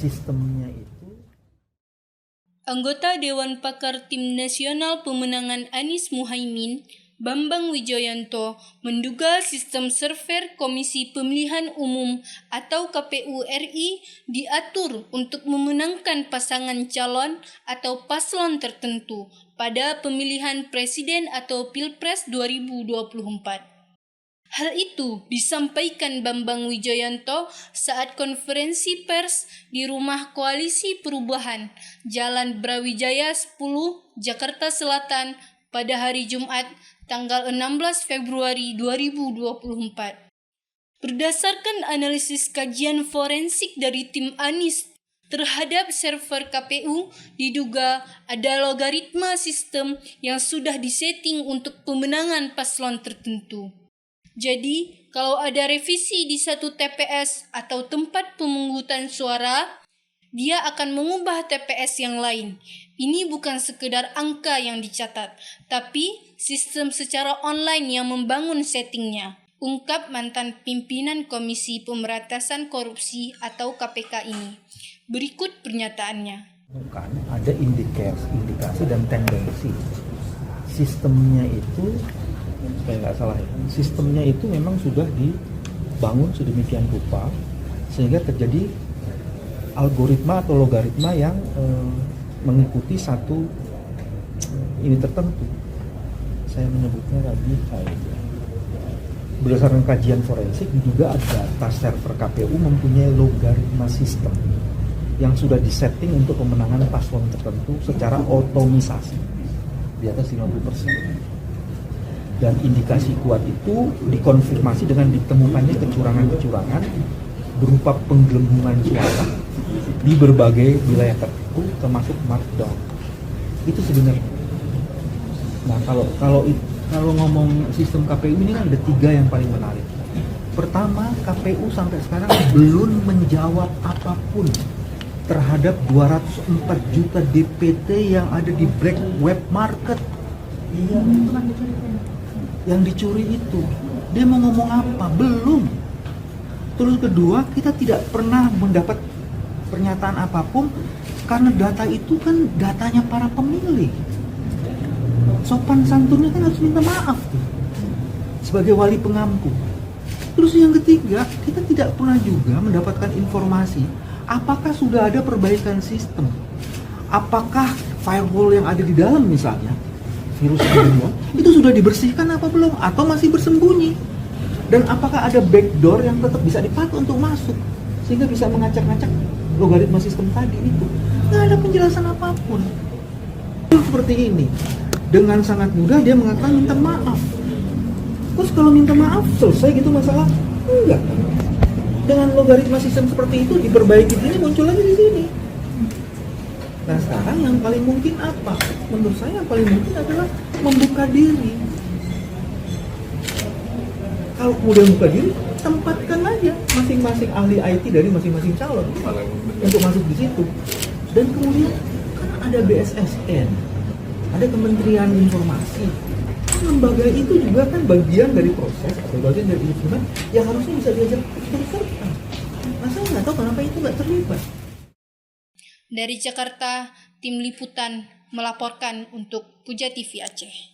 sistemnya itu. Anggota Dewan Pakar Tim Nasional Pemenangan Anies Muhaimin, Bambang Wijoyanto, menduga sistem server Komisi Pemilihan Umum atau KPU RI diatur untuk memenangkan pasangan calon atau paslon tertentu pada pemilihan presiden atau Pilpres 2024. Hal itu disampaikan Bambang Wijoyanto saat konferensi pers di Rumah Koalisi Perubahan, Jalan Brawijaya 10, Jakarta Selatan pada hari Jumat, tanggal 16 Februari 2024. Berdasarkan analisis kajian forensik dari tim Anies terhadap server KPU, diduga ada logaritma sistem yang sudah disetting untuk pemenangan paslon tertentu. Jadi, kalau ada revisi di satu TPS atau tempat pemungutan suara, dia akan mengubah TPS yang lain. Ini bukan sekedar angka yang dicatat, tapi sistem secara online yang membangun settingnya, ungkap mantan pimpinan Komisi Pemberantasan Korupsi atau KPK ini. Berikut pernyataannya. Bukan, ada indikasi dan tendensi. Sistemnya itu, supaya nggak salah ya, sistemnya itu memang sudah dibangun sedemikian rupa sehingga terjadi algoritma atau logaritma yang mengikuti satu ini tertentu. Saya menyebutnya tadi berdasarkan kajian forensik diduga data server KPU mempunyai logaritma sistem yang sudah disetting untuk pemenangan paslon tertentu secara otomisasi di atas 50%. Dan indikasi kuat itu dikonfirmasi dengan ditemukannya kecurangan-kecurangan berupa penggelembungan suara di berbagai wilayah tertentu termasuk markdown. Itu sebenarnya. Nah, kalau ngomong sistem KPU ini kan ada 3 yang paling menarik. Pertama, KPU sampai sekarang belum menjawab apapun terhadap 204 juta DPT yang ada di black web market. Yang dicuri itu, dia mau ngomong apa? Belum. Terus kedua, kita tidak pernah mendapat pernyataan apapun karena data itu kan datanya para pemilih. Sopan santunnya kan harus minta maaf tuh, sebagai wali pengampu. Terus yang ketiga, kita tidak pernah juga mendapatkan informasi apakah sudah ada perbaikan sistem, apakah firewall yang ada di dalam misalnya virus itu sudah dibersihkan apa belum, atau masih bersembunyi, dan apakah ada backdoor yang tetap bisa dipakai untuk masuk sehingga bisa mengacak-ngacak logaritma sistem tadi itu. Nggak ada penjelasan apapun. Seperti ini, dengan sangat mudah dia mengatakan minta maaf. Terus kalau minta maaf selesai gitu masalah? Enggak. Dengan logaritma sistem seperti itu diperbaiki, ini muncul lagi di sini. Nah, sekarang yang paling mungkin apa? Menurut saya yang paling mungkin adalah membuka diri. Kalau kemudian membuka diri, tempatkan aja masing-masing ahli IT dari masing-masing calon untuk masuk di situ. Dan kemudian kan ada BSSN, ada Kementerian Informasi. Lembaga itu juga kan bagian dari proses atau bagian dari instrumen yang harusnya bisa diajak turut serta. Nah, saya nggak tahu kenapa itu nggak terlibat. Dari Jakarta, tim liputan melaporkan untuk Puja TV Aceh.